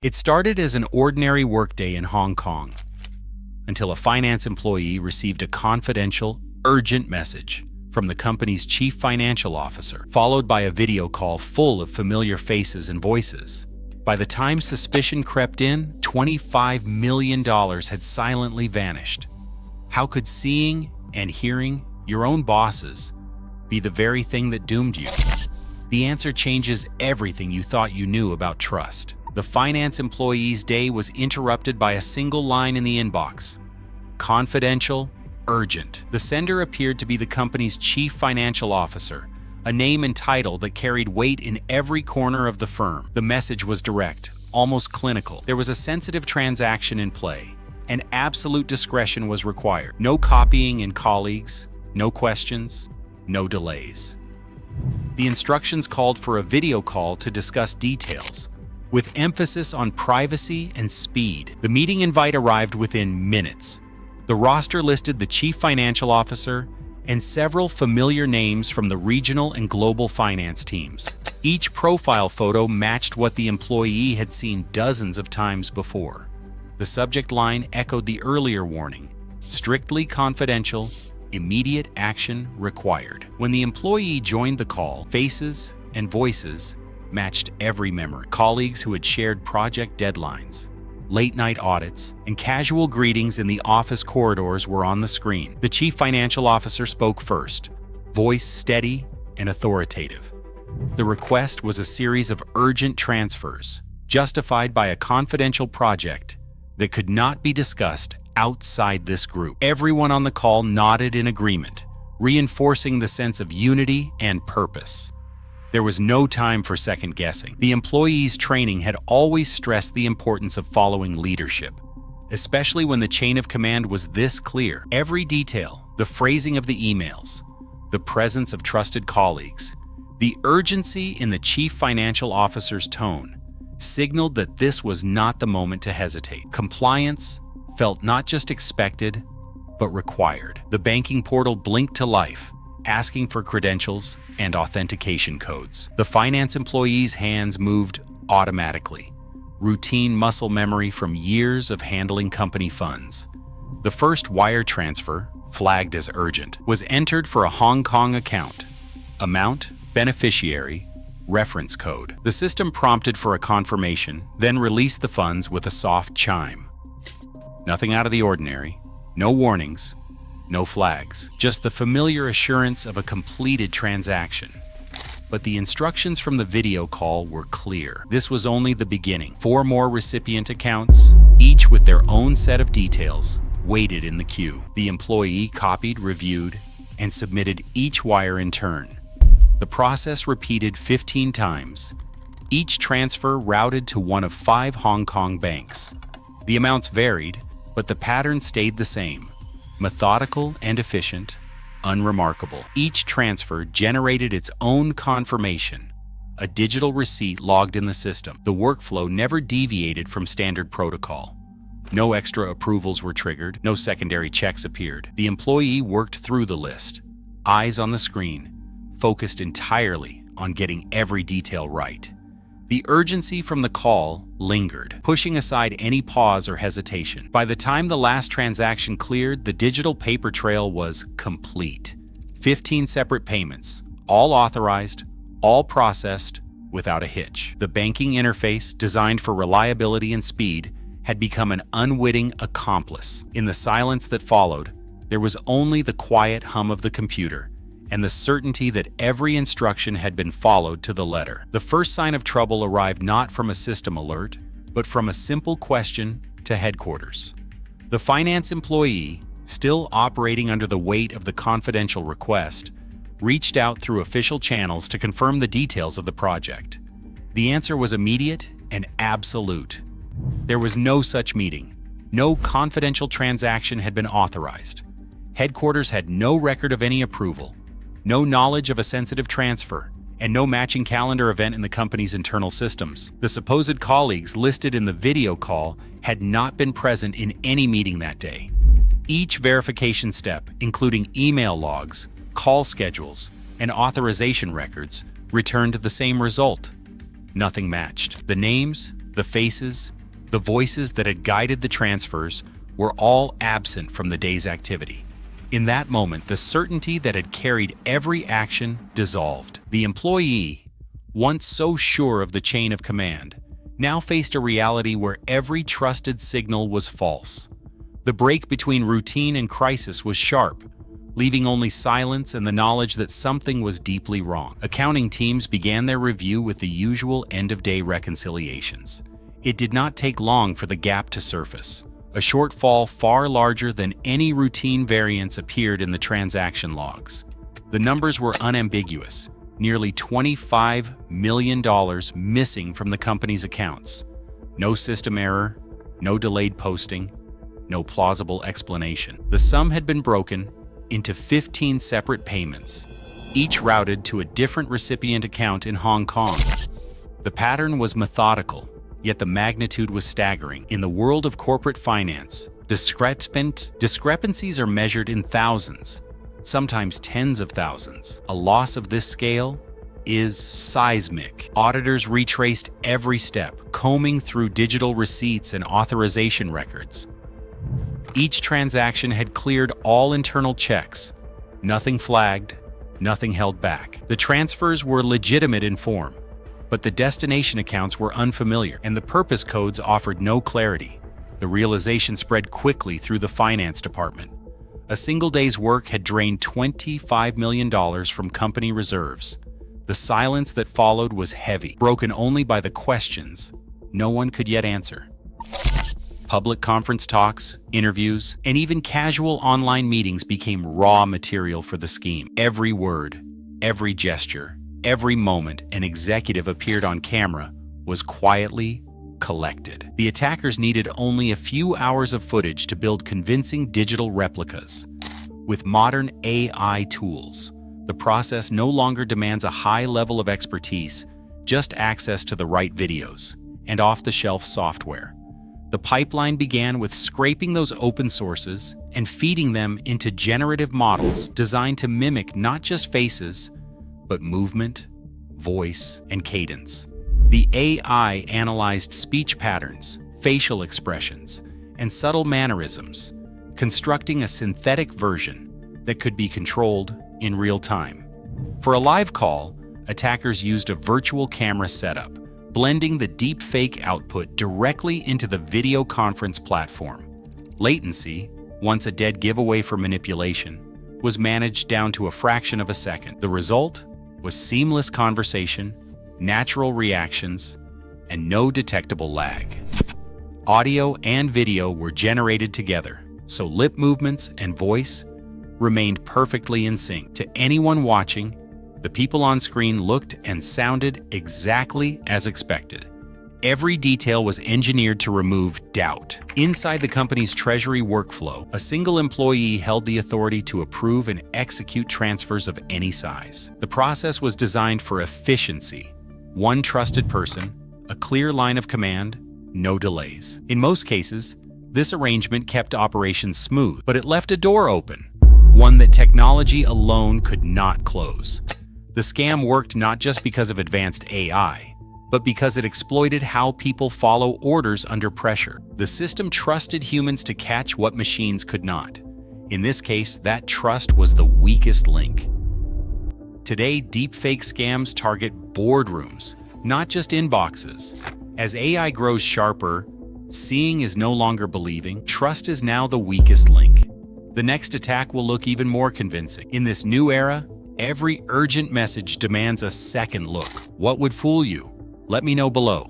It started as an ordinary workday in Hong Kong until a finance employee received a confidential, urgent message from the company's chief financial officer, followed by a video call full of familiar faces and voices. By the time suspicion crept in, $25 million had silently vanished. How could seeing and hearing your own bosses be the very thing that doomed you? The answer changes everything you thought you knew about trust. The finance employee's day was interrupted by a single line in the inbox: confidential, urgent. The sender appeared to be the company's chief financial officer, a name and title that carried weight in every corner of the firm. The message was direct, almost clinical. There was a sensitive transaction in play, and absolute discretion was required. No copying in colleagues, no questions, no delays. The instructions called for a video call to discuss details, with emphasis on privacy and speed. The meeting invite arrived within minutes. The roster listed the chief financial officer and several familiar names from the regional and global finance teams. Each profile photo matched what the employee had seen dozens of times before. The subject line echoed the earlier warning: strictly confidential, immediate action required. When the employee joined the call, faces and voices matched every memory. Colleagues who had shared project deadlines, late-night audits, and casual greetings in the office corridors were on the screen. The chief financial officer spoke first, voice steady and authoritative. The request was a series of urgent transfers, justified by a confidential project that could not be discussed outside this group. Everyone on the call nodded in agreement, reinforcing the sense of unity and purpose. There was no time for second guessing. The employee's training had always stressed the importance of following leadership, especially when the chain of command was this clear. Every detail, the phrasing of the emails, the presence of trusted colleagues, the urgency in the chief financial officer's tone signaled that this was not the moment to hesitate. Compliance felt not just expected, but required. The banking portal blinked to life, asking for credentials and authentication codes. The finance employee's hands moved automatically, routine muscle memory from years of handling company funds. The first wire transfer, flagged as urgent, was entered for a Hong Kong account. Amount, beneficiary, reference code. The system prompted for a confirmation, then released the funds with a soft chime. Nothing out of the ordinary, no warnings, no flags, just the familiar assurance of a completed transaction. But the instructions from the video call were clear. This was only the beginning. 4 more recipient accounts, each with their own set of details, waited in the queue. The employee copied, reviewed, and submitted each wire in turn. The process repeated 15 times, each transfer routed to one of 5 Hong Kong banks. The amounts varied, but the pattern stayed the same: methodical and efficient, unremarkable. Each transfer generated its own confirmation, a digital receipt logged in the system. The workflow never deviated from standard protocol. No extra approvals were triggered, no secondary checks appeared. The employee worked through the list, eyes on the screen, focused entirely on getting every detail right. The urgency from the call lingered, pushing aside any pause or hesitation. By the time the last transaction cleared, the digital paper trail was complete. 15 separate payments, all authorized, all processed, without a hitch. The banking interface, designed for reliability and speed, had become an unwitting accomplice. In the silence that followed, there was only the quiet hum of the computer and the certainty that every instruction had been followed to the letter. The first sign of trouble arrived not from a system alert, but from a simple question to headquarters. The finance employee, still operating under the weight of the confidential request, reached out through official channels to confirm the details of the project. The answer was immediate and absolute. There was no such meeting. No confidential transaction had been authorized. Headquarters had no record of any approval, no knowledge of a sensitive transfer, and no matching calendar event in the company's internal systems. The supposed colleagues listed in the video call had not been present in any meeting that day. Each verification step, including email logs, call schedules, and authorization records, returned the same result. Nothing matched. The names, The faces, the voices that had guided the transfers were all absent from the day's activity. In that moment, the certainty that had carried every action dissolved. The employee, once so sure of the chain of command, now faced a reality where every trusted signal was false. The break between routine and crisis was sharp, leaving only silence and the knowledge that something was deeply wrong. Accounting teams began their review with the usual end-of-day reconciliations. It did not take long for the gap to surface. A shortfall far larger than any routine variance appeared in the transaction logs. The numbers were unambiguous, nearly $25 million missing from the company's accounts. No system error, no delayed posting, no plausible explanation. The sum had been broken into 15 separate payments, each routed to a different recipient account in Hong Kong. The pattern was methodical, yet the magnitude was staggering. In the world of corporate finance, discrepancies are measured in thousands, sometimes tens of thousands. A loss of this scale is seismic. Auditors retraced every step, combing through digital receipts and authorization records. Each transaction had cleared all internal checks. Nothing flagged, nothing held back. The transfers were legitimate in form, but the destination accounts were unfamiliar, and the purpose codes offered no clarity. The realization spread quickly through the finance department. A single day's work had drained $25 million from company reserves. The silence that followed was heavy, broken only by the questions no one could yet answer. Public conference talks, interviews, and even casual online meetings became raw material for the scheme. Every word, every gesture, every moment an executive appeared on camera was quietly collected. The attackers needed only a few hours of footage to build convincing digital replicas. With modern AI tools, the process no longer demands a high level of expertise, just access to the right videos and off-the-shelf software. The pipeline began with scraping those open sources and feeding them into generative models designed to mimic not just faces, but movement, voice, and cadence. The AI analyzed speech patterns, facial expressions, and subtle mannerisms, constructing a synthetic version that could be controlled in real time. For a live call, attackers used a virtual camera setup, blending the deepfake output directly into the video conference platform. Latency, once a dead giveaway for manipulation, was managed down to a fraction of a second. The result was seamless conversation, natural reactions, and no detectable lag. Audio and video were generated together, so lip movements and voice remained perfectly in sync. To anyone watching, the people on screen looked and sounded exactly as expected. Every detail was engineered to remove doubt. Inside the company's treasury workflow, a single employee held the authority to approve and execute transfers of any size. The process was designed for efficiency. One trusted person, a clear line of command, no delays. In most cases, this arrangement kept operations smooth, but it left a door open, one that technology alone could not close. The scam worked not just because of advanced AI, but because it exploited how people follow orders under pressure. The system trusted humans to catch what machines could not. In this case, that trust was the weakest link. Today, deepfake scams target boardrooms, not just inboxes. As AI grows sharper, seeing is no longer believing. Trust is now the weakest link. The next attack will look even more convincing. In this new era, every urgent message demands a second look. What would fool you? Let me know below.